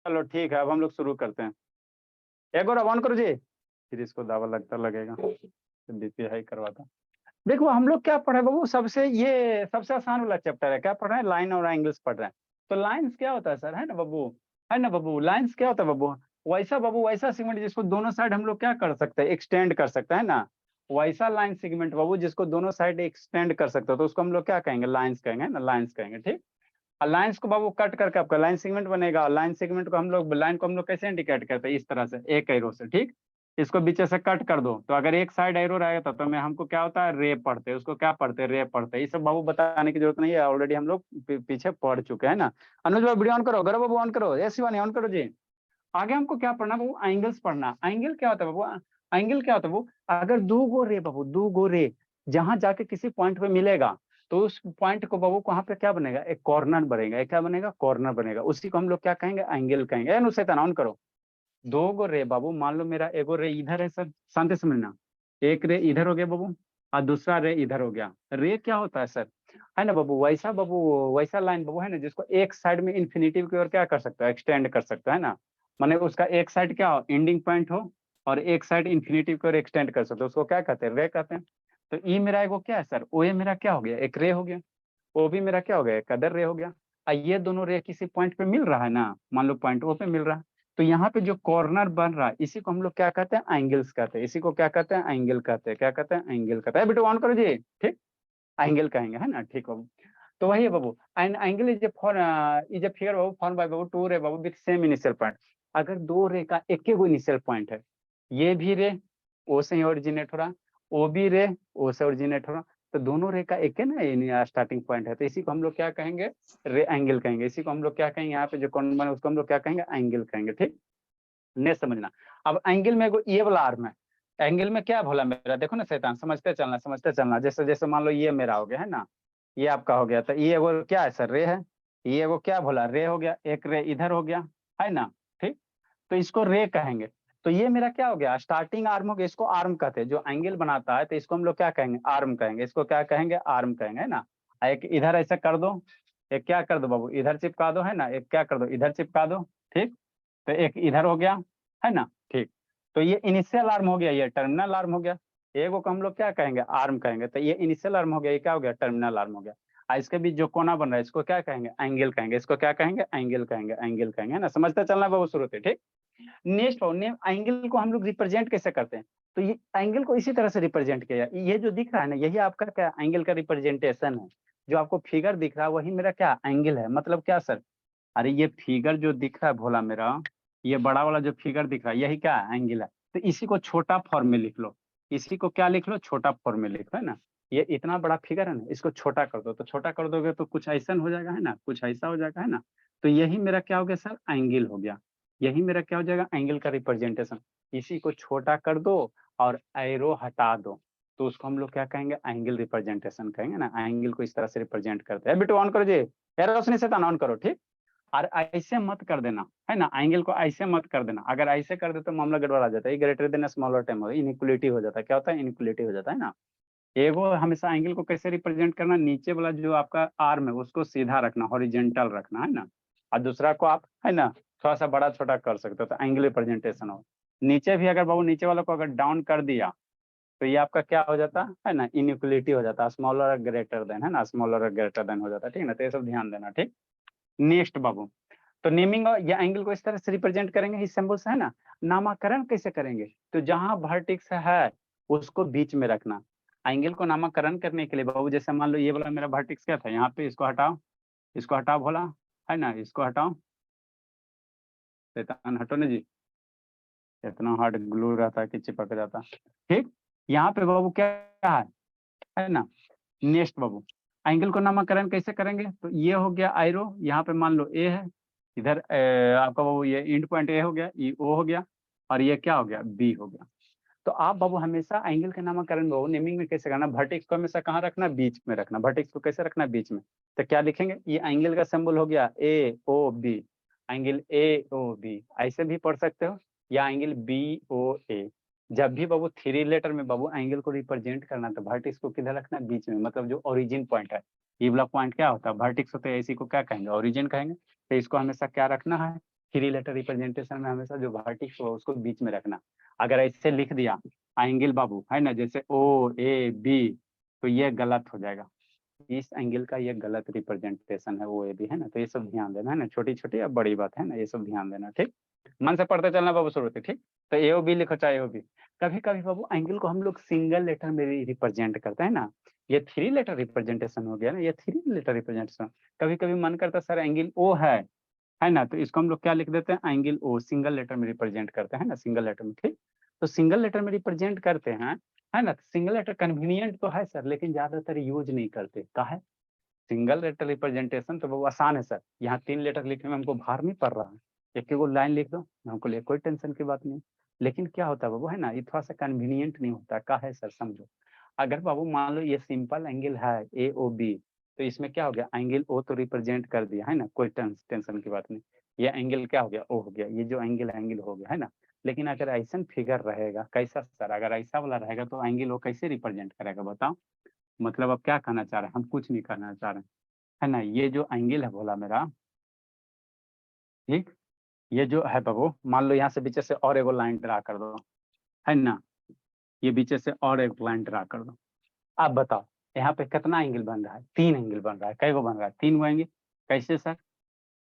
चलो ठीक है, अब हम लोग शुरू करते हैं। एक और ऑन करो जी, फिर इसको दावा लगता लगेगा, बीपी हाई करवाता। देखो हम लोग क्या पढ़ रहे हैं बाबू, सबसे आसान वाला चैप्टर है। क्या पढ़ रहे हैं? लाइन और एंगल्स पढ़ रहे हैं। तो लाइंस क्या होता है सर, है ना बाबू? है ना बाबू? लाइंस क्या होता है बाबू? वैसा बाबू, वैसा सेगमेंट जिसको दोनों साइड हम लोग क्या कर सकते हैं, एक्सटेंड कर सकते हैं ना। वैसा लाइन सेगमेंट बाबू जिसको दोनों साइड एक्सटेंड कर सकते हो, तो उसको हम लोग क्या कहेंगे? लाइंस कहेंगे, है ना, लाइंस कहेंगे। ठीक। और लाइंस को बाबू कट करके आपका लाइन सेगमेंट बनेगा। लाइन सेगमेंट को हम लोग, लाइन को हम लोग कैसे इंडिकेट करते हैं? इस तरह से, एक एरो से। ठीक। इसको बीच से कट कर दो, तो अगर एक साइड एरो रहेगा तो मैं हमको क्या होता है, रे पढ़ते हैं उसको। क्या पढ़ते हैं? रे पढ़ते हैं। ये सब बाबू बताने की जरूरत नहीं है, ऑलरेडी हम लोग पीछे पढ़ चुके हैं ना। अनुज बाबू वीडियो ऑन करो, गौरव बाबू ऑन करो, ए शिवानी ऑन करो जी। आगे हमको क्या पढ़ना बाबू? एंगल्स पढ़ना। एंगल क्या होता है बाबू? एंगल क्या होता है बाबू? अगर दो गो रे बाबू, दो गो रे जहां जाके किसी पॉइंट पे मिलेगा, तो उस पॉइंट को बाबू वहां पे क्या बनेगा? एक कॉर्नर बनेगा। एक क्या बनेगा? कॉर्नर बनेगा। उसी को हम लोग क्या कहेंगे? एंगल कहेंगे। अनुशेतन ऑन करो। दो गो रे बाबू, मान लो मेरा एगो रे इधर है सर, शांति से मिलना। एक रे इधर हो गया बाबू, और दूसरा रे इधर हो गया। रे क्या होता है सर, है ना बाबू? वैसा बाबू, वैसा लाइन बाबू, है ना, जिसको एक साइड में इन्फिनिटिव की ओर क्या कर सकता है? एक्सटेंड कर सकता है ना। माने उसका एक साइड क्या हो, एंडिंग पॉइंट हो, और एक साइड इन्फिनिटिव की ओर एक्सटेंड कर सकते हो, उसको क्या कहते हैं? रे कहते हैं। तो ई मेरा एगो क्या है सर, ओ ए मेरा क्या हो गया? एक रे हो गया। ओ भी मेरा क्या हो गया? एक अदर रे हो गया। ये दोनों रे किसी पॉइंट पे मिल रहा है ना, मान लो पॉइंट ओ पे मिल रहा है। तो यहाँ पे जो कॉर्नर बन रहा है, इसी को हम लोग क्या कहते हैं? एंगल्स कहते हैं। इसी को क्या कहते हैं? एंगल कहते हैं। क्या कहते हैं? एंगल कहते हैं। बेटा ऑन करो जी। ठीक। एंगल कहेंगे, है ना। ठीक बाबू। तो वही है बाबू, and angle is a figure बाबू फॉर्म बाय बाबू टू रे बाबू विथ सेम इनिशियल पॉइंट। अगर दो रे का एक ही इनिशियल पॉइंट है, ये भी रे ओ से ही ओरिजिनेट हो रहा, ओ भी रे ओ से ओरिजिनेट हो रहा, तो दोनों रे का एक है ना स्टार्टिंग पॉइंट है, तो इसी को हम लोग क्या कहेंगे? रे एंगल कहेंगे। इसी को हम लोग क्या कहेंगे? यहाँ पे जो कौन बना उसको हम लोग क्या कहेंगे? एंगल कहेंगे। ठीक। नेक्स्ट समझना। अब एंगल में ये वाला आर्म है। एंगल में क्या बोला मेरा, देखो ना शैतान, समझते चलना, समझते चलना। जैसे जैसे मान लो ये मेरा हो गया, है ना, ये आपका हो गया, तो ये वो क्या है सर? रे है। ये वो क्या बोला? रे हो गया। एक रे इधर हो गया, है ना। ठीक। तो इसको रे कहेंगे। तो ये मेरा क्या हो गया? स्टार्टिंग आर्म हो गया। इसको आर्म कहते हैं। जो एंगल बनाता है तो इसको हम लोग क्या कहेंगे? आर्म कहेंगे। इसको क्या कहेंगे? आर्म कहेंगे, है ना। एक इधर ऐसा कर दो, एक क्या कर दो बाबू, इधर चिपका दो, है ना। एक क्या कर दो, इधर चिपका दो। ठीक। तो एक इधर हो गया, है ना। ठीक। तो ये इनिशियल आर्म हो गया, ये टर्मिनल आर्म हो गया। एगो को हम लोग क्या कहेंगे? आर्म कहेंगे। तो ये इनिशियल आर्म हो गया, ये क्या हो गया? टर्मिनल आर्म हो गया। इसके बीच जो कोना बन रहा है इसको क्या कहेंगे? एंगल कहेंगे। इसको क्या कहेंगे? एंगल कहेंगे। एंगल कहेंगे, है ना। समझते चलना बाबू शुरू से। ठीक। नेक्स्ट एंगल को हम लोग रिप्रेजेंट कैसे करते हैं? तो ये एंगल को इसी तरह से रिप्रेजेंट किया। ये जो दिख रहा है ना, यही आपका क्या एंगल का रिप्रेजेंटेशन है। जो आपको फिगर दिख रहा है वही मेरा क्या एंगल है। मतलब क्या सर? अरे ये फिगर जो दिख रहा है भोला मेरा, ये बड़ा वाला जो फिगर दिख रहा है यही क्या एंगल है। तो इसी को छोटा फॉर्म में लिख लो। इसी को क्या लिख लो? छोटा फॉर्म में लिखो, है ना। ये इतना बड़ा फिगर है ना, इसको छोटा कर दो। तो छोटा कर दोगे तो कुछ ऐसा हो जाएगा, है ना, कुछ ऐसा हो जाएगा, है ना। तो यही मेरा क्या हो गया सर? एंगल हो गया। यही मेरा क्या हो जाएगा? एंगल का रिप्रेजेंटेशन। इसी को छोटा कर दो और एरो हटा दो, तो उसको हम लोग क्या कहेंगे? एंगल रिप्रेजेंटेशन कहेंगे ना। एंगल को इस तरह से रिप्रेजेंट करते हैं। बेटो ऑन करो जी, यार रोशनी से ऑन करो। ठीक। और ऐसे मत कर देना, है ना। एंगल को ऐसे मत कर देना। अगर ऐसे कर दे तो मामला गड़बड़ा जाता है। ग्रेटर देन स्मॉलर टाइम हो, इनइक्वलिटी हो जाता है। क्या होता है? इनइक्वलिटी हो जाता है ना। एगो हमेशा एंगल को कैसे रिप्रेजेंट करना, नीचे वाला जो आपका आर्म है उसको सीधा रखना, हॉरिजेंटल रखना, है ना। और दूसरा को आप, है ना, थोड़ा सा बड़ा छोटा कर सकते हो, तो एंगल रिप्रेजेंटेशन हो। नीचे भी अगर बाबू नीचे वाला को अगर डाउन कर दिया तो ये आपका क्या हो जाता है ना, इनइक्वलिटी हो जाता है। स्मॉलर ग्रेटर देन, है ना, स्मॉलर ग्रेटर देन हो जाता है। ठीक है ना। तो ये सब ध्यान देना। ठीक। नेक्स्ट बाबू, तो नेमिंग या एंगल को इस तरह से रिप्रेजेंट करेंगे, इस सिंबल से, है ना। नामकरण कैसे करेंगे? तो जहां वर्टेक्स है उसको बीच में रखना। एंगल को नामकरण करने के लिए बाबू, जैसे मान लो ये वाला मेरा वर्टेक्स क्या था, यहाँ पे, इसको हटाओ, इसको हटाओ भोला, है ना, इसको हटाओ। शैतान हटो ना जी, इतना हार्ड ग्लू रहता है कि चिपक जाता। ठीक। यहाँ पे बाबू क्या है ना। नेक्स्ट बाबू, एंगल को नामकरण कैसे करेंगे? तो ये हो गया आयरो, यहाँ पे मान लो ए है, इधर आपका बाबू ये इंड पॉइंट ए हो गया, ये ओ हो गया, और ये क्या हो गया? बी हो गया। तो आप बाबू हमेशा एंगल के नामकरण बाबू नेमिंग में कैसे करना? वर्टेक्स को हमेशा कहाँ रखना? बीच में रखना। वर्टेक्स को कैसे रखना? बीच में। तो क्या लिखेंगे? ये एंगल का सिंबल हो गया A O B, angle A O B, ऐसे भी पढ़ सकते हो, या एंगल बी ओ ए। जब भी बाबू थ्री लेटर में बाबू एंगल को रिप्रेजेंट करना, तो वर्टेक्स को किधर रखना? बीच में। मतलब जो ओरिजिन पॉइंट है, ये वाला पॉइंट क्या होता है? वर्टेक्स होता है, इसी को क्या कहेंगे? ओरिजिन कहेंगे। तो इसको हमेशा क्या रखना है? थ्री लेटर रिप्रेजेंटेशन में हमेशा जो वर्टिक्स हो उसको बीच में रखना। अगर ऐसे लिख दिया एंगल बाबू है ना, जैसे ओ ए बी, तो ये गलत हो जाएगा। इस एंगल का ये गलत रिप्रेजेंटेशन है, ओ ए बी है ना। तो ये सब ध्यान देना है ना, छोटी छोटी अब बड़ी बात है ना, ये सब ध्यान देना, ठीक। मन से पढ़ते चलना बाबू शुरू से, ठीक। तो ए ओ बी लिखो चाहे ओ बी। कभी कभी बाबू एंगल को हम लोग सिंगल लेटर में भी रिप्रेजेंट करते हैं ना। ये थ्री लेटर रिप्रेजेंटेशन हो गया ना, ये थ्री लेटर रिप्रेजेंटेशन। कभी कभी मन करता है सर एंगल ओ है ना, तो इसको हम लोग क्या लिख देते हैं, एंगल ओ, सिंगल लेटर में रिप्रेजेंट करते हैं ना, सिंगल लेटर में, ठीक। तो सिंगल लेटर में रिप्रेजेंट करते हैं है ना। सिंगल लेटर कन्वीनियंट तो है सर, लेकिन ज्यादातर यूज नहीं करते, का है। सिंगल लेटर रिप्रेजेंटेशन तो वो आसान है सर, यहाँ 3 लेटर लिखने में हमको भार नहीं पड़ रहा है, एक एक लाइन लिख दो, हमको लिए कोई टेंशन की बात नहीं। लेकिन क्या होता है बाबू है ना, ये थोड़ा सा कन्वीनियंट नहीं होता, का है सर, समझो। अगर बाबू मान लो ये सिंपल एंगल है ए ओ बी, तो इसमें क्या हो गया, एंगल ओ तो रिप्रेजेंट कर दिया है ना, कोई टेंशन की बात नहीं। ये एंगल क्या हो गया, ओ हो गया, ये जो एंगल हो गया है ना। लेकिन अगर ऐसा फिगर रहेगा, कैसा सर, अगर ऐसा वाला रहेगा तो एंगल ओ कैसे रिप्रेजेंट करेगा बताओ। मतलब अब क्या कहना चाह रहे हैं, हम कुछ नहीं कहना चाह रहे हैं है ना। ये जो एंगल है बोला मेरा, ठीक। ये जो है बाबू, मान लो यहाँ से बीच से और एक लाइन ड्रा कर दो है ना, ये बीच से और एक लाइन ड्रा कर दो। आप बताओ यहाँ पे कितना एंगल बन रहा है, 3 एंगल बन रहा है, कई गो बन रहा है, 3 गो एंगल। कैसे सर,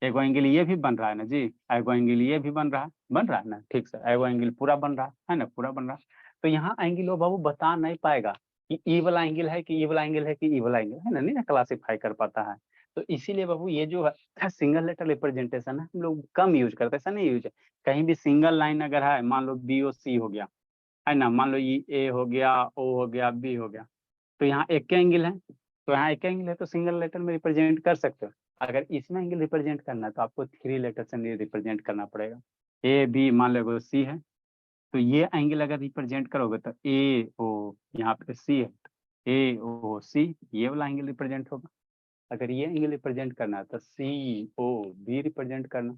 एगो एंगल ये भी बन रहा है ना जी, एगो एंगल ये भी बन रहा है ना, ठीक सर, एगो एंगल पूरा बन रहा है ना, पूरा बन रहा है। तो यहाँ एंगल वो बाबू बता नहीं पाएगा कि ई वाला एंगल है कि ई वाला एंगल है कि ई वाला एंगल है ना, नहीं ना क्लासीफाई कर पाता है। तो इसीलिए बाबू ये जो है सिंगल लेटर रिप्रेजेंटेशन है, हम लोग कम यूज करते हैं, ऐसा नहीं यूज है। कहीं भी सिंगल लाइन अगर है, मान लो बी ओ सी हो गया है ना, मान लो ये ए हो गया, ओ हो गया, बी हो गया, तो यहाँ एक के एंगल है, तो यहाँ एक एंगल है तो सिंगल लेटर में रिप्रेजेंट कर सकते हो। अगर इसमें एंगल रिप्रेजेंट करना है तो आपको 3 लेटर से रिप्रेजेंट करना पड़ेगा। ए बी मान लो सी है, तो ये एंगल अगर रिप्रेजेंट करोगे तो ए ओ, यहाँ पे सी है, ए ओ सी, ये वाला एंगल रिप्रेजेंट होगा। अगर ये एंगल रिप्रेजेंट करना है तो सी ओ बी रिप्रेजेंट करना,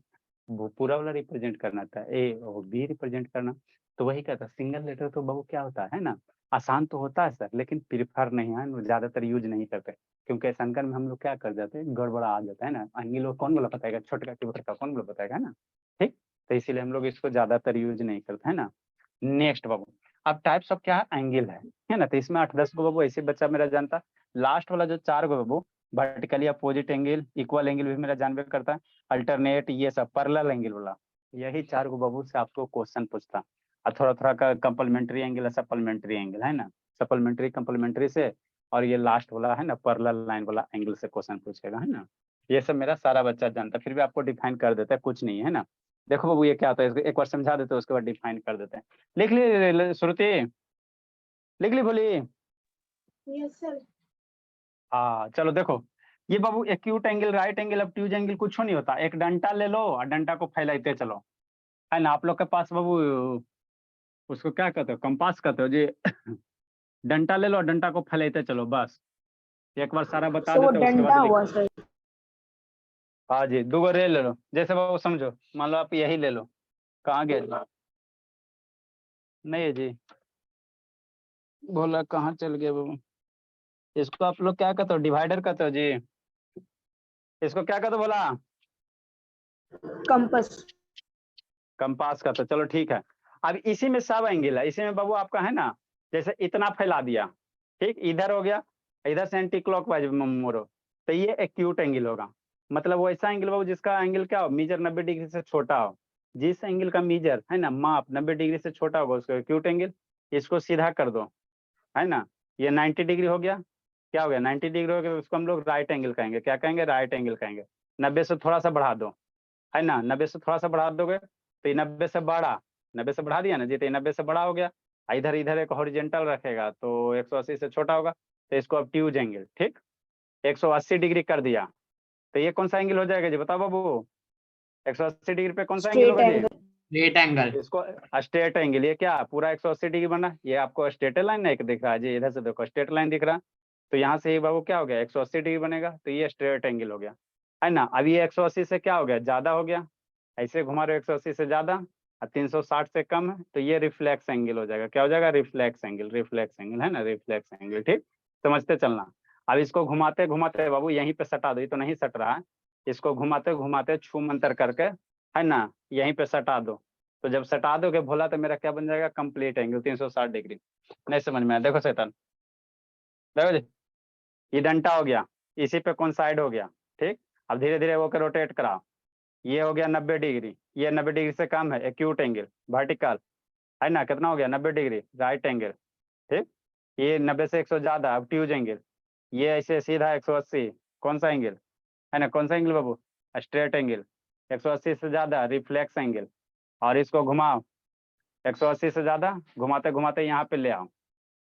वो पूरा वाला रिप्रेजेंट करना था, ए ओ बी रिप्रेजेंट करना। तो वही कहता है सिंगल लेटर तो बहु क्या होता है ना, आसान तो होता है सर, लेकिन प्रिफर नहीं है, ज्यादातर यूज नहीं करते। क्योंकि संकर में हम लोग क्या कर जाते हैं, गड़बड़ा आ जाता है ना, एंगल वो कौन बोला बताएगा, छोटका की बड़का कौन बोला बताएगा, है ना, ठीक। तो इसीलिए हम लोग इसको ज्यादातर यूज नहीं करते है ना। नेक्स्ट बाबू, अब टाइप्स ऑफ क्या है, एंगल है ना। तो इसमें 8-10 गो बाबू ऐसे बच्चा मेरा जानता। लास्ट वाला जो 4 गो बाबू, vertically opposite angle, equal angle भी मेरा जानबे करता है, अल्टरनेट, ये सब पैरेलल एंगल वाला, यही 4 गो बाबू से आपको क्वेश्चन पूछता। और थोड़ा थोड़ा का कंप्लीमेंट्री एंगल है, सप्लीमेंट्री एंगल है ना, सप्लीमेंट्री कंप्लीमेंट्री से, और ये लास्ट वाला है ना पैरेलल लाइन वाला एंगल से क्वेश्चन पूछेगा है ना। ये सब मेरा सारा बच्चा जानता है, फिर भी आपको डिफाइन कर देता है, कुछ नहीं है ना। देखो बाबू ये क्या होता है, इसको एक बार समझा देते हैं, उसके बाद डिफाइन कर देते हैं। लिख ली श्रुति, लिख ली बोली। Yes sir. हाँ चलो देखो, ये बाबू acute angle, right angle, obtuse angle कुछ नहीं होता। एक डंटा ले लो और डंटा को फैलाते चलो, है ना। आप लोग के पास बाबू उसको क्या कहते हो, कंपास कहते हो जी। डंटा ले लो और डंटा को फैलाते चलो, बस एक बार सारा बता सो देते हो, उसके डंडा बाद हुआ लिखो। सर। हाँ जी, 2 गो रे ले लो, जैसे बाबू समझो, मान लो आप यही ले लो, कहाँ गए, नहीं है जी, बोला कहाँ चल गया बाबू। इसको आप लोग क्या कहते हो, डिवाइडर कहते हो जी। इसको क्या कहते हो बोला, कंपस। कंपास का, तो चलो ठीक है। अब इसी में सब एंगल है, इसी में बाबू आपका है ना, जैसे इतना फैला दिया, ठीक, इधर हो गया, इधर से एंटी क्लॉकवाइज मोड़ो, तो ये एक्यूट एंगल होगा। मतलब वो ऐसा एंगल बाबू जिसका एंगल क्या हो, मीजर 90 डिग्री से छोटा हो। जिस एंगल का मीजर है ना, माप 90 डिग्री से छोटा होगा उसको एक्यूट एंगल। इसको सीधा कर दो है ना, ये 90 डिग्री हो गया, क्या हो गया 90 डिग्री हो गया, तो उसको हम लोग राइट एंगल कहेंगे, क्या कहेंगे, राइट एंगल कहेंगे। 90 से थोड़ा सा बढ़ा दो है ना, 90 से थोड़ा सा बढ़ा दोगे तो ये 90 से बड़ा, 90 से बढ़ा दिया ना जी, तो ये 90 से बड़ा हो गया। इधर इधर एक हॉरिजेंटल रखेगा तो 180 से छोटा होगा, तो इसको ऑब्ट्यूज एंगल, ठीक, 180 डिग्री कर दिया, तो ये कौन सा एंगल हो जाएगा जी, बताओ बाबू। 180 डिग्री पे कौन सा एंगल स्ट्रेट होगा जी, एंगल। Straight angle. इसको स्ट्रेट एंगल। ये क्या पूरा 180 डिग्री बना, ये आपको स्ट्रेट लाइन एक दिख रहा है जी, इधर से देखो स्ट्रेट लाइन दिख रहा, तो यहाँ से ये बाबू क्या हो गया 180 डिग्री बनेगा, तो ये स्ट्रेट एंगल हो गया है ना। अब ये 180 से क्या हो गया, ज्यादा हो गया, ऐसे घुमा रहे हो 180 से ज्यादा और 360 से कम है, तो ये रिफ्लेक्स एंगल हो जाएगा, क्या हो जाएगा, रिफ्लेक्स एंगल, रिफ्लेक्स एंगल है ना, रिफ्लेक्स एंगल, ठीक। समझते चलना। अब इसको घुमाते घुमाते बाबू यहीं पे सटा दो, ये तो नहीं सट रहा है, इसको घुमाते घुमाते छू मंतर करके है ना, यहीं पे सटा दो। तो जब सटा दोगे भोला तो मेरा क्या बन जाएगा, कंप्लीट एंगल 360 डिग्री। नहीं समझ में आया, देखो शैतान, देखो जी, ये डंटा हो गया, इसी पे कौन साइड हो गया, ठीक। अब धीरे धीरे वो के रोटेट कराओ, ये हो गया 90 डिग्री, ये 90 डिग्री से कम है, एक्यूट एंगल वर्टिकल, है ना, कितना हो गया 90 डिग्री राइट एंगल, ठीक। ये 90 से 100 ज्यादा ऑब्ट्यूज एंगल, ये ऐसे सीधा 180, कौन सा एंगल, है ना, कौन सा एंगल बाबू, स्ट्रेट एंगल, 180 से ज्यादा रिफ्लेक्स एंगल। और इसको घुमाओ 180 से ज्यादा, घुमाते घुमाते यहाँ पे ले आओ,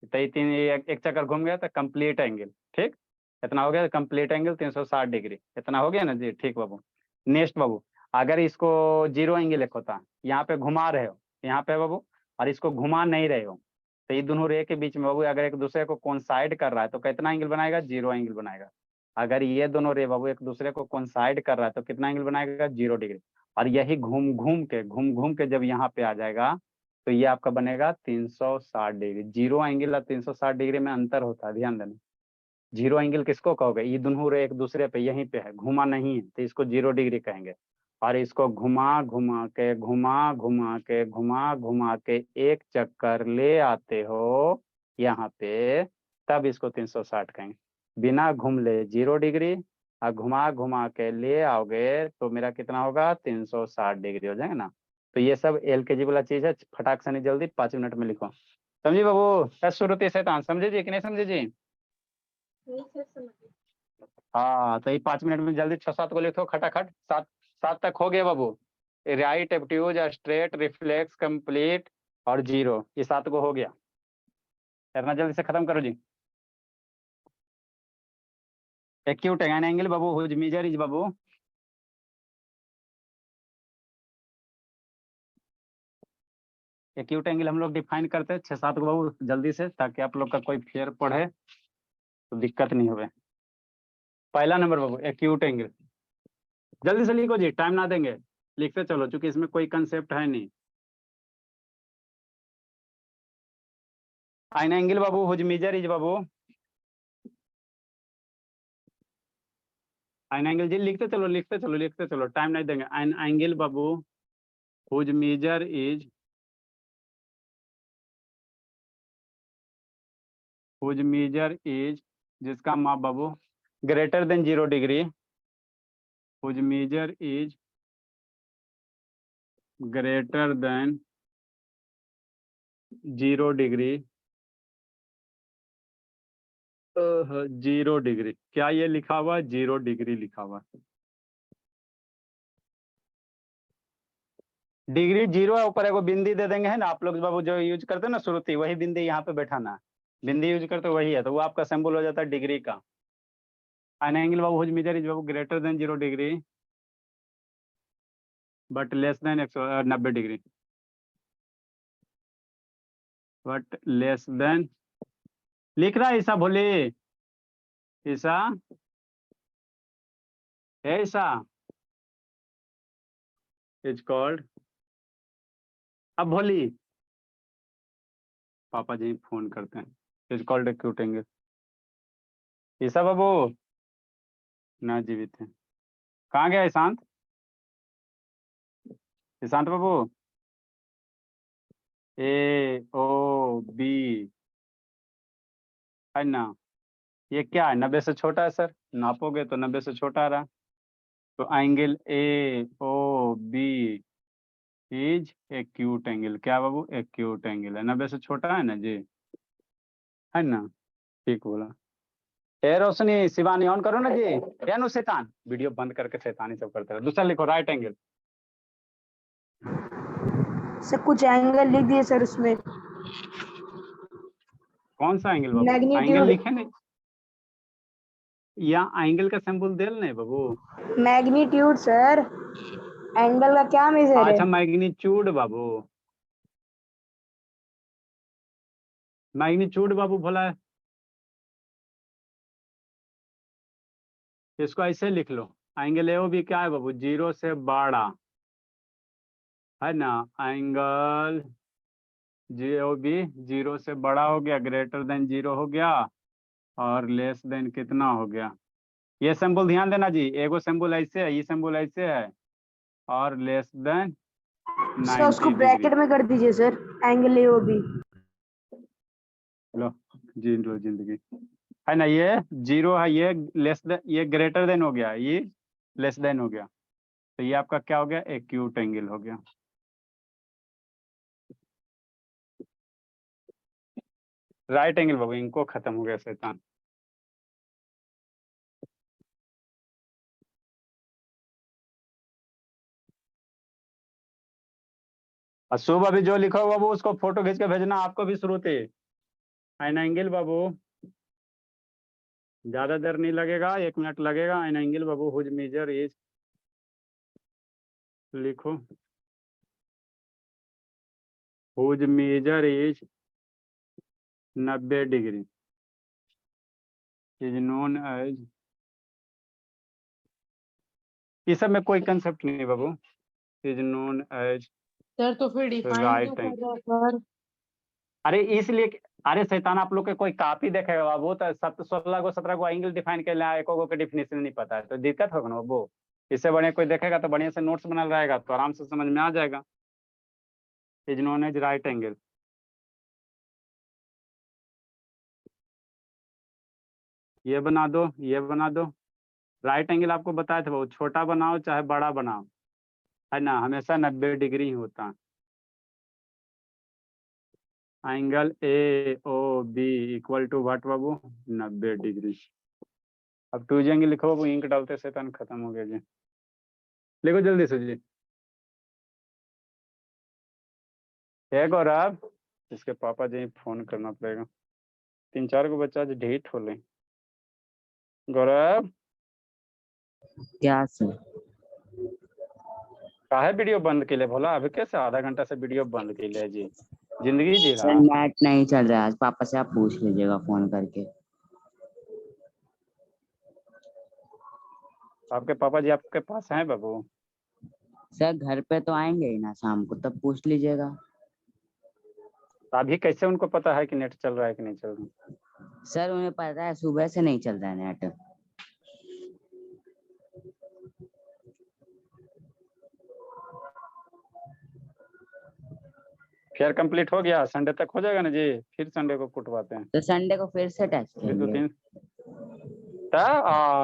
तो ये तीन, ये एक चक्कर घूम गया तो कंप्लीट एंगल, ठीक। इतना हो गया कंप्लीट एंगल 360 डिग्री, इतना हो गया ना जी, ठीक बाबू। नेक्स्ट बाबू, अगर इसको जीरो एंगल एक होता, यहाँ पे घुमा रहे हो, यहाँ पे बाबू, और इसको घुमा नहीं रहे हो, तो ये दोनों रे के बीच में बाबू अगर एक दूसरे को कोइंसाइड कर रहा है तो कितना एंगल बनाएगा, जीरो एंगल बनाएगा। अगर ये दोनों रे बाबू एक दूसरे को कोइंसाइड कर रहा है तो कितना एंगल बनाएगा, 0 डिग्री। और यही घूम घूम के जब यहाँ पे आ जाएगा तो ये आपका बनेगा 360 डिग्री। जीरो एंगल और 360 डिग्री में अंतर होता है, ध्यान देना। जीरो एंगल किसको कहोगे, ये दोनों रे एक दूसरे पे यहीं पे है, घुमा नहीं है, तो इसको 0 डिग्री कहेंगे। और इसको घुमा घुमा के घुमा घुमा के एक चक्कर ले आते हो यहाँ पे, तब इसको 360 कहेंगे। बिना घूम ले 0 डिग्री, और घुमा घुमा के ले आओगे तो मेरा कितना होगा, 360 डिग्री हो जाएगा ना। तो ये सब LKG वाला चीज है, फटाक से नहीं, जल्दी 5 मिनट में लिखो। समझी बाबू, शुरू से समझे जी कि नहीं समझे जी। नहीं सर समझ गई। हाँ, तो ये 5 मिनट में जल्दी 6-7 को लिखो खटाखट, 7 तक हो गया बाबू। राइट, एब्ट्यूज, स्ट्रेट, रिफ्लेक्स, कंप्लीट और जीरो, ये 7 को हो गया। इतना जल्दी से खत्म करो जी। एक्यूट एंगल बाबू, हुज मेजर इज बाबू, एक्यूट एंगल हम लोग डिफाइन करते हैं 6-7 को बाबू, जल्दी से, ताकि आप लोग का कोई फेयर पढ़े तो दिक्कत नहीं होवे। पहला नंबर बाबू एक्यूट एंगल, जल्दी से लिखो जी, टाइम ना देंगे, लिखते चलो, चूंकि इसमें कोई कंसेप्ट है नहीं। आइन एंगल बाबू, हुज मेजर इज बाबू, आइन एंगल जी, लिखते चलो, टाइम नहीं देंगे। आइन एंगल बाबू, whose measure is, whose measure is, जिसका माप बाबू greater than 0 degree, whose measure is greater than 0 degree, 0 degree, क्या ये लिखा हुआ, 0 डिग्री लिखा हुआ। डिग्री 0 है, ऊपर एगो बिंदी दे देंगे, है ना, आप लोग बाबू जो यूज करते हैं ना श्रुति, वही बिंदी यहाँ पे बैठाना है, बिंदी यूज करते वही है, तो वो आपका सिंबल हो जाता है डिग्री का। एन एंगल बाबू, हुज मेजर इज बाबू greater than 0 degree but less than 190 degree, but less than, लिख रहा है ईसा, भोले ईसा, ऐसा इज कॉल्ड, अब भोली पापा जी फोन करते हैं, इज कॉल्ड एक्यूट एंगल। ईसा बाबू ना जीवित है, कहाँ गया ईशांत, ईशांत बाबू, AOB, है ना, ये क्या है, 90 से छोटा है सर, नापोगे तो 90 से छोटा आ रहा, तो angle AOB is acute angle, क्या बाबू, एक्यूट एंगल है, 90 से छोटा है ना जी, है ना, ठीक बोला। ए रोशनी, शिवानी ऑन करो ना जी, या नो शैतान, वीडियो बंद करके शैतानी सब करते रहे। दूसरा लिखो राइट एंगल, सर कुछ एंगल लिख दिए सर उसमें। कौन सा एंगल बाबू, एंगल मैग्नीट्यूड, लिखे नहीं, या एंगल का सिंबल दे नहीं बाबू, मैग्नीट्यूड सर, एंगल का क्या मेजर है। अच्छा मैग्नीट्यूड बाबू, मैग्नीट्यूड बाबू बोला है, इसको ऐसे लिख लो, एंगल एओ भी क्या है बाबू, 0 से बड़ा, है ना, एंगल JOB 0 से बड़ा हो गया, ग्रेटर देन 0 हो गया, और लेस देन कितना हो गया। ये सिंबल ध्यान देना जी, एगो सिंबल ऐसे है, ये सिंबल ऐसे है, और लेस देन सर उसको 90 ब्रैकेट डिग्री। में कर दीजिए sir, angle A O B. लो जी लो जिंदगी है ना, ये जीरो है, ये लेस देन, ये ग्रेटर देन हो गया, ये लेस देन हो गया, तो ये आपका क्या हो गया, एक्यूट एंगल हो गया। राइट एंगल बाबू, इनको खत्म हो गया शैतान। और शुभ अभी जो लिखा हुआ बाबू उसको फोटो खींच के भेजना, आपको भी श्रुति। एन एंगल बाबू ज्यादा देर नहीं लगेगा, 1 मिनट लगेगा। एन एंगल बाबू हुज मेजर इज, लिखो, whose measure is 90 degree is known as, इस सब में कोई कंसेप्ट नहीं बाबू, इज नोन एज सर तो फिर डिफाइन क्यों राइट कर एंगल। रहा है सर? अरे इसलिए अरे शैतान आप लोग के कोई कॉपी देखेगा बाबू तो 16 को 17 को एंगल डिफाइन कर लिया, एक को डिफिनेशन नहीं पता है तो दिक्कत होगा ना बाबू। इससे बढ़िया कोई देखेगा तो बढ़िया से नोट्स बना रहेगा तो आराम से समझ में आ जाएगा। Is known as right angle. ये बना दो, ये बना दो। राइट एंगल आपको बताया था बहुत, छोटा बनाओ चाहे बड़ा बनाओ, है ना, हमेशा 90 डिग्री ही होता है। Angle A O B equal to what बाबू, 90 डिग्री। अब टू जी एंगल लिखो बाबू, इंक डालते शैतान खत्म हो गया जी। लिखो जल्दी से जी। है गौरव, इसके पापा जी फोन करना पड़ेगा, 3-4 को बच्चा आज ढीठ हो ले। गौरव क्या सर? काहे वीडियो बंद के लिए भोला, अभी कैसे आधा घंटा से वीडियो बंद के लिए जी, जिंदगी जी सर रहा। नेट नहीं चल रहा है आज, पापा से आप पूछ लीजिएगा फोन करके। आपके पापा जी आपके पास हैं बाबू? सर घर पे तो आएंगे ही ना शाम को, तब पूछ लीजिएगा। अभी कैसे उनको पता है कि नेट चल रहा है कि नहीं चल रहा? सर उन्हें पता है सुबह से नहीं चल रहा है नेट। फेयर कंप्लीट हो गया, संडे तक हो जाएगा ना जी, फिर संडे को कुटवाते हैं। तो संडे को फिर से टेस्ट अभी 2-3 लेंगे।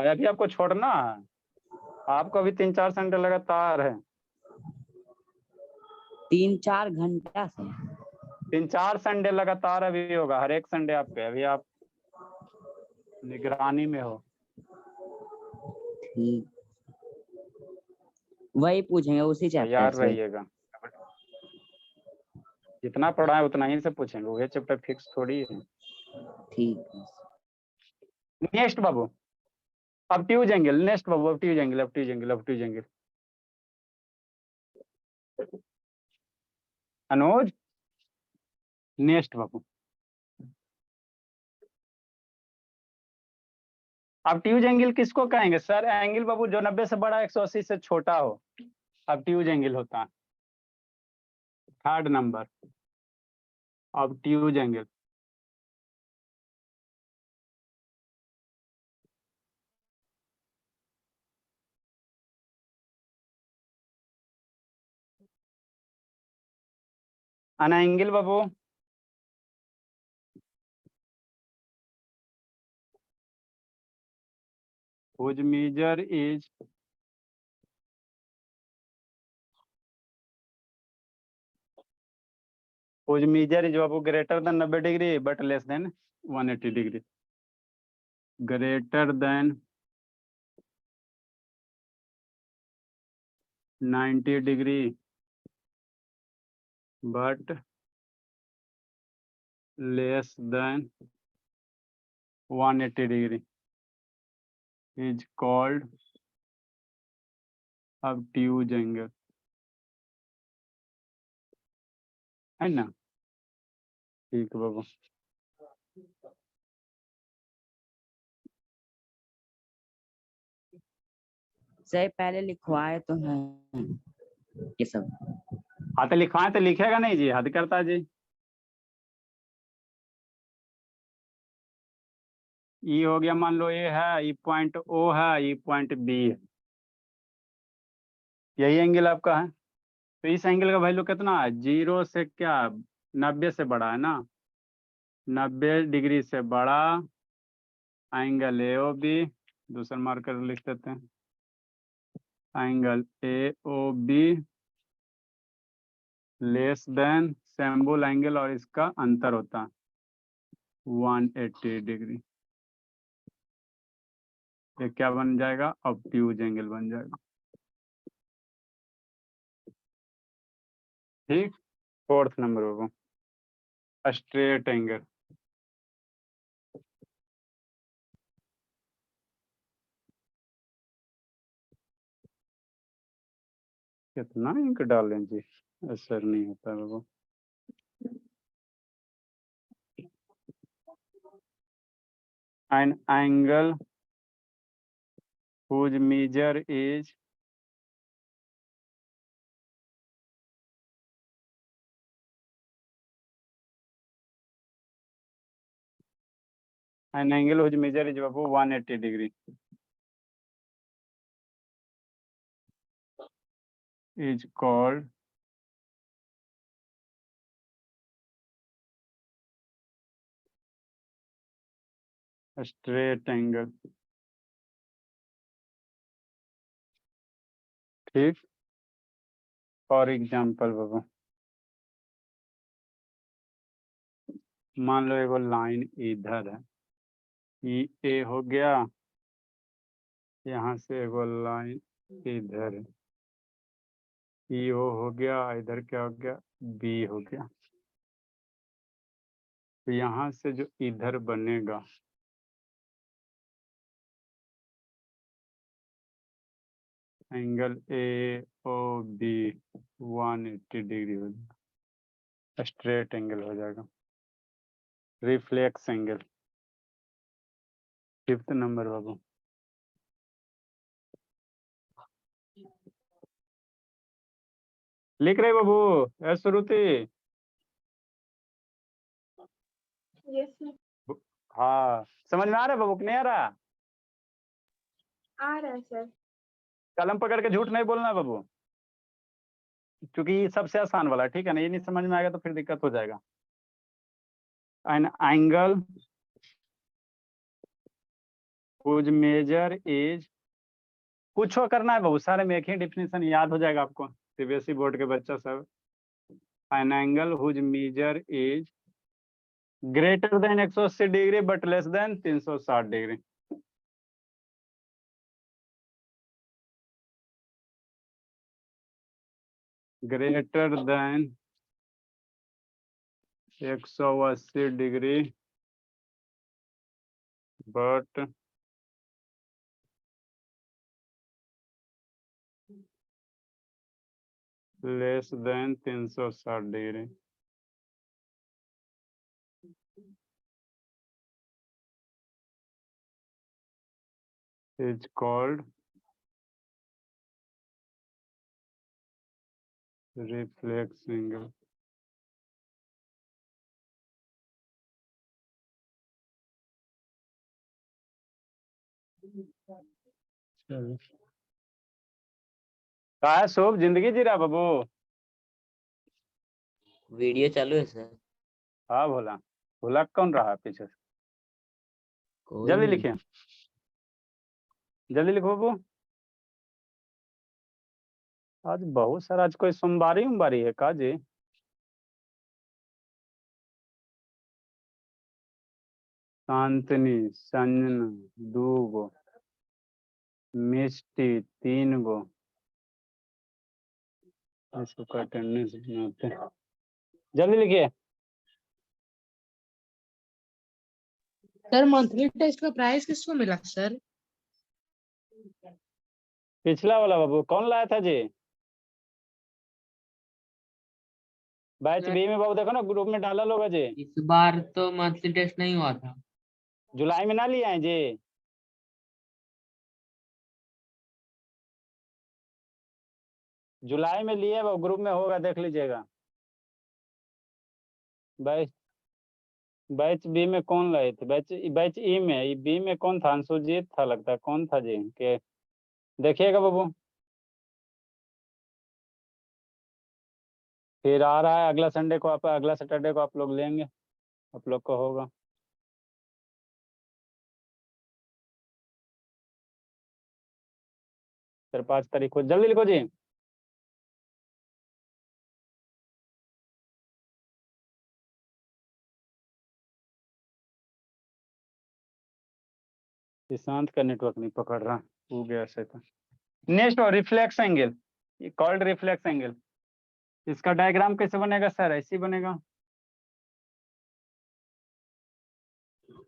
अभी आपको छोड़ना है, आपको अभी 3-4 संडे लगातार है। 3-4 घंटा से 3-4 संडे लगातार अभी होगा, हर एक संडे आपके, अभी आप निगरानी में हो। ठीक, वही पूछेंगे उसी चैप्टर तैयार से। रहिएगा, जितना पढ़ा है उतना ही से पूछेंगे, वही चैप्टर फिक्स थोड़ी है। ठीक है। नेक्स्ट बाबू, अब ट्यूज एंगल, नेक्स्ट बाबू, अब ट्यूज एंगल, अब ट्यूज एंगल, अब ट्यूज एंगल। अनुज नेक्स्ट बाबू, अब ट्यूज एंगल किसको कहेंगे सर? एंगल बाबू जो 90 से बड़ा 180 से छोटा हो, अब ट्यूज एंगल होता है। थर्ड नंबर, अब ट्यूज एंगल। अना angle Babu whose measure is Babu greater then 90 degree but less then 180 degree, greater than 90 degree but less then 180 degree is called obtuse angle, है ना? ठीक है बाबू। सर पहले लिखवाए तो हैं ये सब। हाँ तो लिखवाए तो लिखेगा नहीं जी, हद करता जी। ई हो गया, मान लो ए है, ई पॉइंट ओ है, ई पॉइंट बी है, यही एंगल आपका है। तो इस एंगल का वैल्यू कितना है? 0 से क्या 90 से बड़ा है ना, 90 डिग्री से बड़ा एंगल ए ओ बी, दूसरा मार्कर लिख देते हैं, angle A O B less than symbol angle, और इसका अंतर होता है 180 डिग्री। ये क्या बन जाएगा? ऑब्ट्यूज एंगल बन जाएगा। ठीक। 4th नंबर होगा स्ट्रेट एंगल। कितना इंक डालें जी, असर नहीं होता है वो। An angle whose measure is an angle whose measure is above 180 degree is called a straight angle। ठीक। फॉर एग्जाम्पल बाबू, मान लो एगो लाइन इधर है, ई ए हो गया, यहाँ से एगो लाइन इधर है, ई ओ हो गया, इधर क्या हो गया? बी हो गया। तो यहाँ से जो इधर बनेगा angle A O B 180 degree हो जाएगा, स्ट्रेट एंगल हो जाएगा, रिफ्लेक्स एंगल। 5th नंबर बाबू, लिख रहे बाबू? श्रुति? Yes sir. हाँ, समझ में आ रहा है बाबू कि नहीं आ रहा? आ रहा है सर। कलम पकड़ के झूठ नहीं बोलना है बाबू, क्योंकि ये सबसे आसान वाला है, ठीक है ना? ये नहीं समझ में आएगा तो फिर दिक्कत हो जाएगा। An angle whose measure is, कुछ करना है बाबू, सारे में एक ही डिफिनेशन याद हो जाएगा आपको, सीबीएसई बोर्ड के बच्चा सब। An angle whose measure is greater than 180 degree but less than 360 degree. Greater than 180 degree but less than 360 degree. is called reflex angle। चलो, का है शुभ जिंदगी जी रहा बाबू? वीडियो चालू है सर। हाँ भोला, भोला कौन रहा है पीछे से? कोई जल्दी नहीं। लिखिए, जल्दी लिखो बाबू। आज बहुत सारा, आज कोई सोमवारी उमवारी है का जी? शांतनी, संजना 2 गो, मिष्टी 3 गो, इसको अटेंडेंस बनाते हैं। जल्दी लिखिए। सर मंथली टेस्ट का प्राइस किसको मिला सर? पिछला वाला बाबू कौन लाया था जी? बैच बी में बाबू देखो ना, ग्रुप में डाला होगा जी। इस बार तो मंथली टेस्ट नहीं हुआ था। जुलाई में ना लिए हैं जी? जुलाई में लिए वो ग्रुप में होगा, देख लीजिएगा। बैच बैच बी में कौन लाए थे? बैच बैच ई में, बी में कौन था? अंशुजीत था लगता है, कौन था जी के? देखिएगा बाबू। फिर आ रहा है अगला संडे को, आप अगला सैटरडे को आप लोग लेंगे, आप लोग को होगा। फिर 5 तारीख को जल्दी लिखो जी। ईशांत का नेटवर्क नहीं पकड़ रहा, हो गया ऐसे तो। नेक्स्ट और रिफ्लेक्स एंगल, ये कॉल्ड रिफ्लेक्स एंगल। इसका डायग्राम कैसे बनेगा सर? ऐसे ही बनेगा।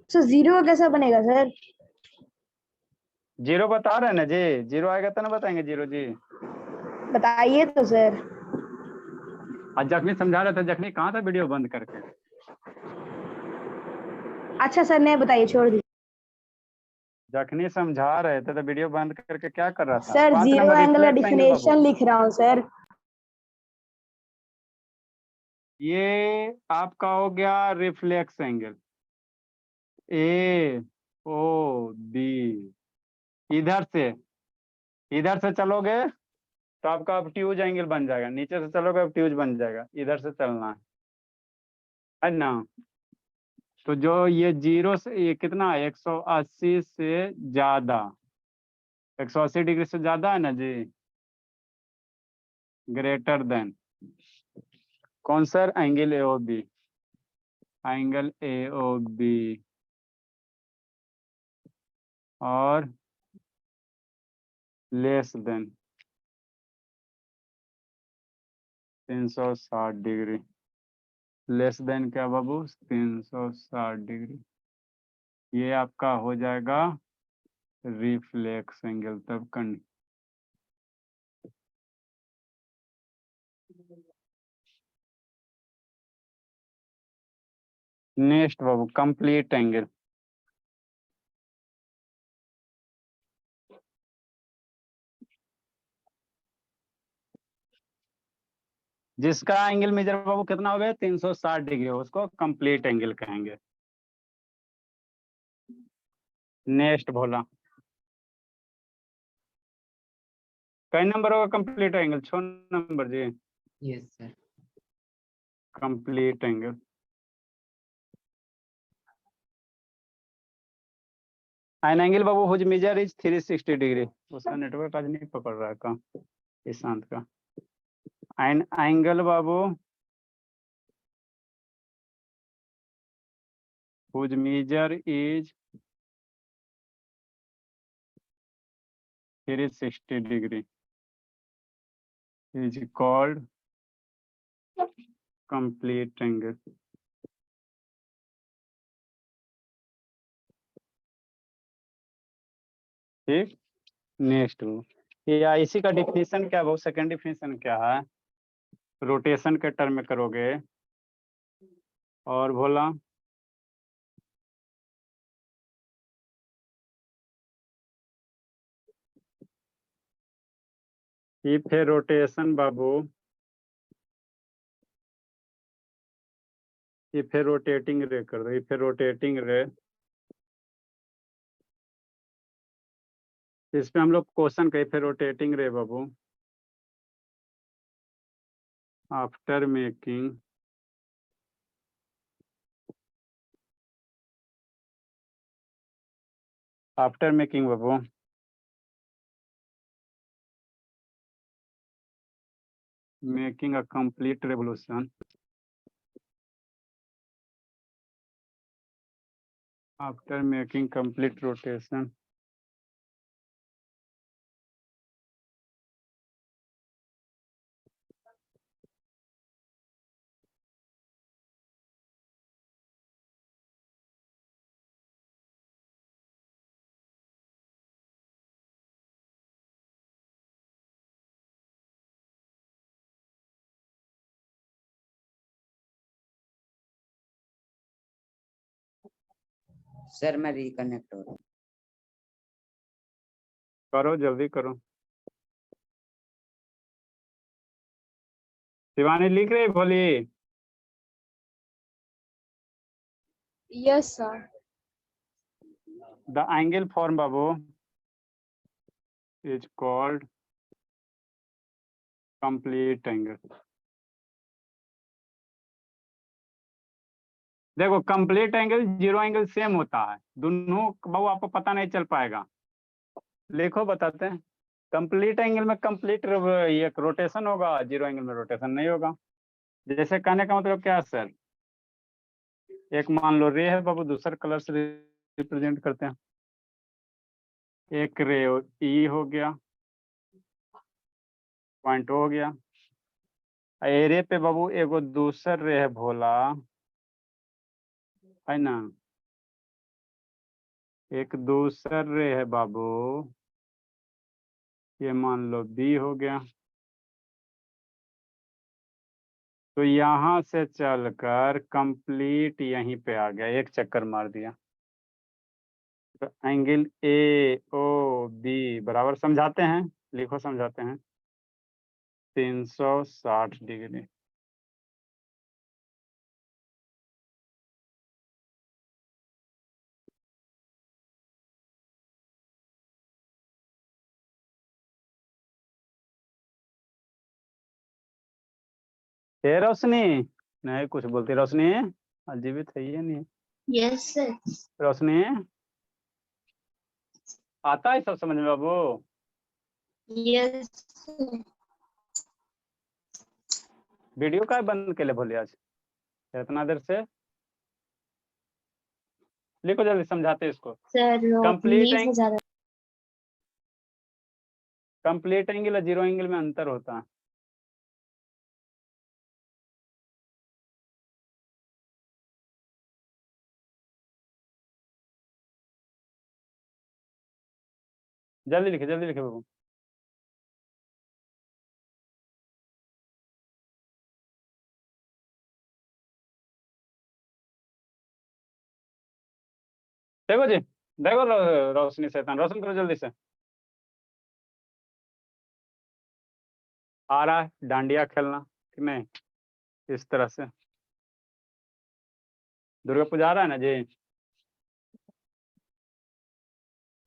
सर जीरो कैसा बनेगा सर? जीरो बता रहे हैं ना जी, जीरो आएगा तो ना बताएंगे जीरो जी। बताइए तो सर। आज जखनी समझा रहा था, जखनी कहाँ था वीडियो बंद करके? अच्छा सर नहीं बताइए, छोड़ दीजिए। जखनी समझा रहे थे तो वीडियो बंद करके क्या कर रहा था? सर 5 जीरो नंबर एंगल का रिफ्लेक्स एंगल बाबू। डिफिनेशन लिख रहा हूँ सर। ये आपका हो गया reflex angle, A O B. इधर से चलोगे तो आपका ऑब्ट्यूज एंगल बन जाएगा, नीचे से चलोगे ऑब्ट्यूज बन जाएगा, इधर से चलना है ना। तो जो ये जीरो से ये कितना है, 180 से ज्यादा, 180 डिग्री से ज्यादा है ना जी, ग्रेटर देन कौन sir? Angle A O B, angle A O B. और less than 360 degree. Less than क्या बाबू? 360 डिग्री। ये आपका हो जाएगा रिफ्लेक्स एंगल। तब कन नेक्स्ट बाबू कंप्लीट एंगल। जिसका एंगल मेजर बाबू कितना हो गया? 360 डिग्री, उसको कंप्लीट एंगल कहेंगे। नेक्स्ट भोला, कई नंबर होगा कंप्लीट एंगल? 6 नंबर जी। Yes sir. Complete angle an angle बाबू हुज मेजर इज 360 डिग्री। उसका नेटवर्क आज नहीं पकड़ रहा है का ईशांत का। एन एंगल बाबू whose measure is 360 degree is called complete angle। ठीक, नेक्स्ट ये इसी का डिफिनेशन क्या है? वो सेकंड डिफिनेशन क्या है? रोटेशन के टर्म में करोगे। और बोला if A rotation Babu, if A rotating रे कर दो, इफ ए रोटेटिंग रे। इस पे हम लोग क्वेश्चन कहे फिर रोटेटिंग रे बाबू आफ्टर मेकिंग बाबू making a complete revolution after making complete rotation sir मैं रिकनेक्ट हो रहा हूँ। करो जल्दी करो। शिवानी लिख रही बोली। Yes sir. The angle form babu is called complete angle। देखो complete angle zero angle same होता है दोनों बाबू, आपको पता नहीं चल पाएगा। लिखो बताते हैं। कंप्लीट एंगल में कंप्लीट ये रोटेशन होगा, जीरो एंगल में रोटेशन नहीं होगा। जैसे कहने का मतलब क्या है सर, एक मान लो रे है बाबू, दूसरे कलर से रिप्रेजेंट करते हैं। एक रे ई हो गया, पॉइंट हो गया। एरे पे बाबू एगो दूसर रे है भोला, है ना, एक दूसर रे है बाबू, ये मान लो बी हो गया। तो यहाँ से चलकर कंप्लीट यहीं पे आ गया, एक चक्कर मार दिया। तो एंगल ए ओ बी बराबर, समझाते हैं, लिखो समझाते हैं, 360 डिग्री। ये रोशनी नहीं कुछ बोलती, रोशनी आज जीवित है ये नहीं? Yes, sir. रोशनी आता है सब समझ में बाबू? Yes, sir. वीडियो का बंद के लिए बोले आज इतना देर से? लिखो जल्दी, समझाते इसको। Sir, no, कंप्लीट नहीं समझा रहा। कंप्लीट एंगल और जीरो एंगल में अंतर होता है। जल्दी लिखे बाबू। देखो जी, देखो रोशनी शैतान, रोशन करो जल्दी से। आ रहा है डांडिया खेलना कि नहीं? इस तरह से दुर्गा पूजा आ रहा है ना जी।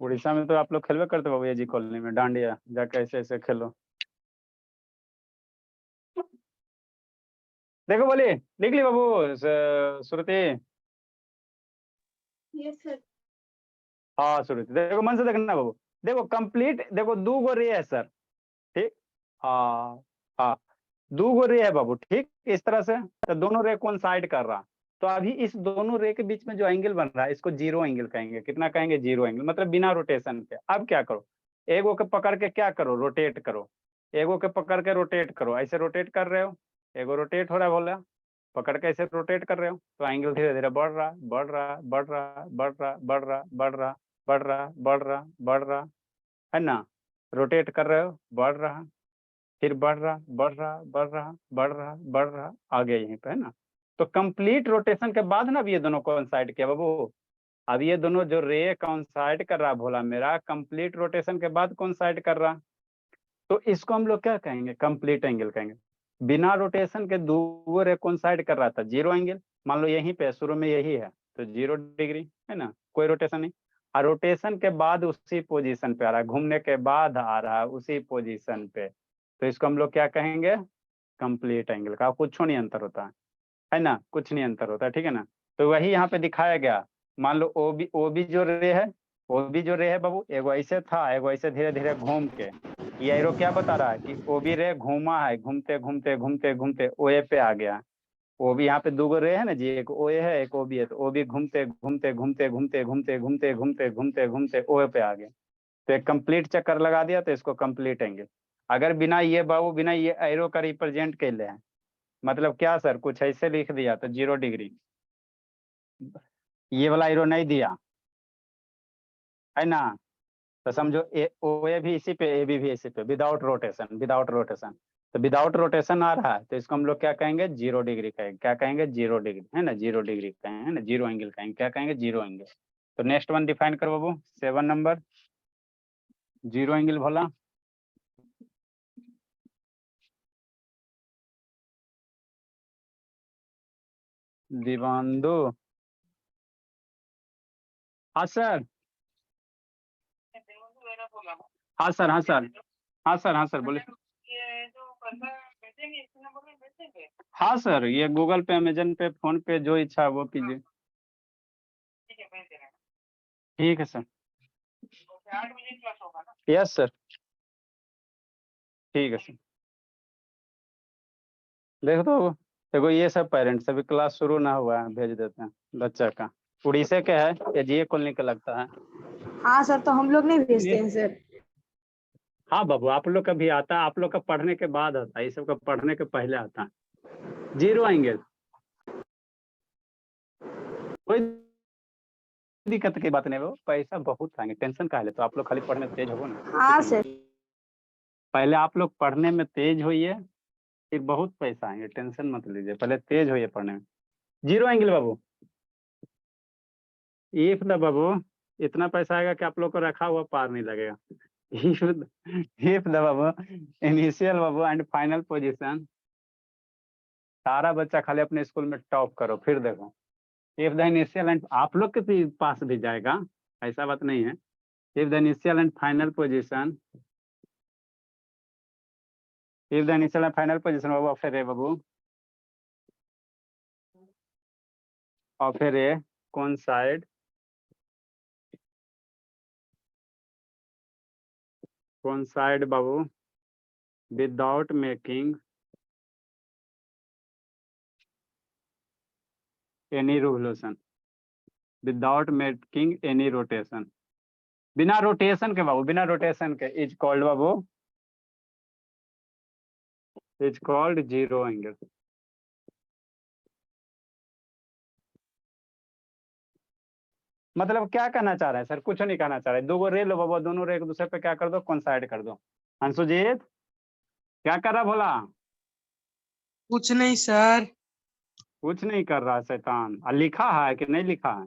उड़ीसा में तो आप लोग खेलवे करते बाबू, ये जी कॉलोनी में डांडिया जाके ऐसे ऐसे खेलो। देखो बोलिए, लिख ली बाबू श्रुति? Yes, sir. हाँ श्रुति, देखो मन से देखना बाबू। देखो कंप्लीट, देखो दो गो रे है सर, ठीक। हाँ हाँ, दो गो रे है बाबू, ठीक। इस तरह से तो दोनों रे कौन साइड कर रहा, तो अभी इस दोनों रे के बीच में जो एंगल बन रहा है इसको जीरो एंगल कहेंगे। कितना कहेंगे? जीरो एंगल, मतलब बिना रोटेशन के। अब क्या करो, एगो के पकड़ के क्या करो, रोटेट करो। एगो के पकड़ के रोटेट करो, ऐसे रोटेट कर रहे हो, एगो रोटेट हो रहा है बोला, पकड़ के ऐसे रोटेट कर रहे हो तो एंगल धीरे धीरे बढ़ रहा बढ़ रहा बढ़ रहा बढ़ रहा बढ़ रहा बढ़ रहा बढ़ रहा बढ़ रहा बढ़ रहा, है ना। रोटेट कर रहे हो, बढ़ रहा, फिर बढ़ रहा बढ़ रहा बढ़ रहा बढ़ रहा बढ़ रहा, आ गया यहीं पे, है ना। तो कंप्लीट रोटेशन के बाद ना अब ये दोनों कॉइंसाइड किया बाबू। अब ये दोनों जो रे कॉइंसाइड कर रहा भोला मेरा, कंप्लीट रोटेशन के बाद कॉइंसाइड कर रहा, तो इसको हम लोग क्या कहेंगे? कंप्लीट एंगल कहेंगे। बिना रोटेशन के दो रे कॉइंसाइड कर रहा था, जीरो एंगल। मान लो यहीं पे शुरू में यही है तो 0 डिग्री, है ना, कोई रोटेशन नहीं। और रोटेशन के बाद उसी पोजीशन पे आ रहा है, घूमने के बाद आ रहा है उसी पोजीशन पे, तो इसको हम लोग क्या कहेंगे? कंप्लीट एंगल का कुछ नहीं अंतर होता है ना, कुछ नहीं अंतर होता है, ठीक है ना। तो वही यहाँ पे दिखाया गया। मान लो ओ बी जो रे है, ओ बी जो रे है बाबू, एगो ऐसे था, एगो ऐसे धीरे धीरे घूम के, ये एरो क्या बता रहा है कि ओ बी रे घूमा है, घूमते घूमते घूमते घूमते ओ ए पे आ गया। ओ बी यहाँ पे दो गो रे है ना जी, एक ओ ए है एक ओ बी है, तो ओ बी घूमते घूमते घूमते घूमते घूमते घूमते घूमते घूमते घूमते ओ ए पे आ गया। तो एक कंप्लीट चक्कर लगा दिया तो इसको कंप्लीट एंगल। अगर बिना ये बाबू, बिना ये एरो का रिप्रेजेंट के ले हैं, मतलब क्या सर, कुछ ऐसे लिख दिया तो 0 डिग्री, ये वाला एरो नहीं दिया, है ना, तो समझो ओ ए भी इसी पे, ए भी इसी पे, विदाउट रोटेशन, विदाउट रोटेशन। तो विदाउट रोटेशन आ रहा है तो इसको हम लोग क्या कहेंगे? 0 डिग्री कहेंगे। क्या कहेंगे? 0 डिग्री, है ना, 0 डिग्री कहेंगे, है ना, जीरो एंगल कहेंगे। क्या कहेंगे? Zero angle. तो नेक्स्ट वन डिफाइन करो बाबू, 7 नंबर, जीरो एंगल भोला। दीवानदो, हाँ सर, हाँ सर, हाँ सर, हाँ सर, हाँ सर बोले। हाँ सर, ये गूगल पे, अमेजन पे, फोन पे, जो इच्छा है वो कीजिए। ठीक है सर। यस सर, ठीक है सर। देख दो, देखो ये सब पेरेंट्स, अभी क्लास शुरू ना हुआ है, भेज देते हैं बच्चा का। उड़ीसा के है या जीए कॉलोनी का लगता है। हाँ सर, तो हम लोग नहीं भेजते हैं सर। हाँ बाबू, आप लोग का भी आता है, आप लोग का पढ़ने के बाद आता है, ये सब का पढ़ने के पहले आता है। जीरो आएंगे, कोई दिक्कत की बात नहीं, वो पैसा बहुत आएंगे, टेंशन का है। तो आप लोग खाली पढ़ने में तेज हो ना। हाँ सर। पहले आप लोग पढ़ने में तेज होइए, फिर बहुत पैसा आएंगे, टेंशन मत लीजिए, पहले तेज होइए पढ़ने में। जीरो आएंगे बाबू। इफ द बाबू, इतना पैसा आएगा कि आप लोग को रखा हुआ पार नहीं लगेगा। If the Babu initial Babu and final position, सारा बच्चा खाली अपने स्कूल में टॉप करो, फिर देखो। इफ द इनिशियल एंड, आप लोग के भी पास भी जाएगा, ऐसा बात नहीं है। If the initial and final position, if the initial and final position बाबू, फिर है बाबू, और फिर ये coincide बाबू without making any revolution, without making any rotation, बिना रोटेशन के बाबू, बिना रोटेशन के, इज कॉल्ड बाबू, इज कॉल्ड जीरो एंगल। मतलब क्या कहना चाह रहे हैं सर? कुछ नहीं कहना चाह रहे। दो गो रे लो बाबू, दोनों रे एक दूसरे पे क्या कर दो, कोइंसाइड कर दो। अंशुजीत क्या कर रहा भोला? कुछ नहीं सर। कुछ नहीं कर रहा शैतान। लिखा है कि नहीं लिखा है?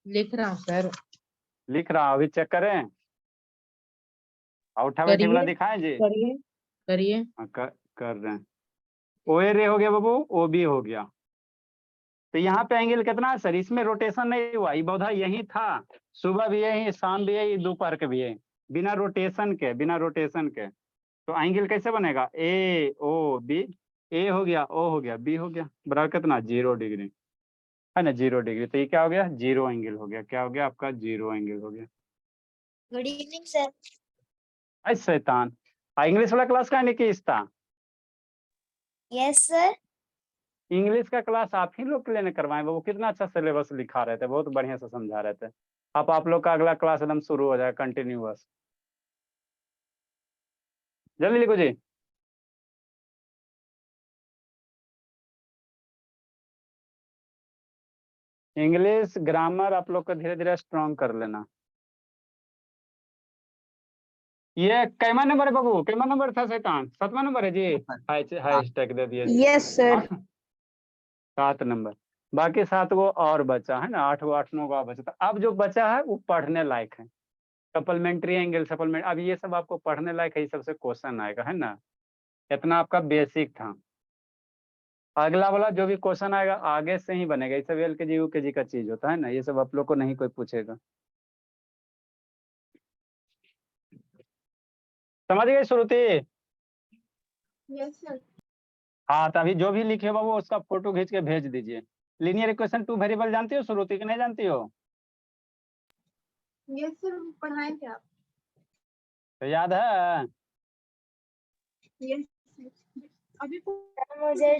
लिख रहा हूँ सर। लिख रहा, अभी चेक करें। और उठा बैठी वाला करिए दिखाएं जी। करिए करिए। हाँ, कर रहे हैं। ओ ए रे हो गया बाबू, ओ बी हो गया। तो यहाँ पे एंगल कितना है सर? इसमें रोटेशन नहीं हुआ, ये बौधा यही था, सुबह भी यही, शाम भी यही, दोपहर के भी यही, बिना रोटेशन के, बिना रोटेशन के। तो एंगल कैसे बनेगा? ए ओ बी, ए हो गया, ओ हो गया, बी हो गया, बराबर कितना? 0 डिग्री, है ना? 0 डिग्री। तो ये क्या हो गया? जीरो एंगल हो गया। क्या हो गया आपका? जीरो एंगल हो गया। Good evening sir. ऐसे शैतान, इंग्लिश वाला क्लास का नहीं कि था? Yes sir. इंग्लिश का क्लास आप ही लोग के लिए करवाएं बाबू, कितना अच्छा सिलेबस लिखा रहे थे, बहुत बढ़िया से समझा रहे थे। अब आप लोग का अगला क्लास एकदम शुरू हो जाए कंटिन्यूअस। जल्दी लिखो जी। इंग्लिश ग्रामर आप लोग को धीरे धीरे स्ट्रॉन्ग कर लेना। ये कैमा नंबर है बाबू? कैमा नंबर था शैतान? 7वां नंबर है जी। हाई स्टैक दे दिए जी। Yes sir. 7 नंबर। बाकी 7 गो और बचा है ना, 8 गो 8-9 गो और बचा। तो अब जो बचा है वो पढ़ने लायक है। सप्लीमेंट्री एंगल, सप्लीमेंट, अब ये सब आपको पढ़ने लायक है, ये सबसे क्वेश्चन आएगा, है ना? इतना आपका बेसिक था। अगला वाला जो भी क्वेश्चन आएगा आगे से ही बनेगा, ये सब एलकेजी यूकेजी का चीज होता है ना, ये सब आप लोग को नहीं कोई पूछेगा। समझ गए श्रुति? Yes sir. हाँ, तो अभी जो भी लिखे बाबू उसका फोटो खींच के भेज दीजिए। लीनियर इक्वेशन 2 वेरिएबल जानती हो श्रुति कि नहीं जानती हो? यस सर, पढ़ाएंगे आप? तो याद है? यस। अभी मुझे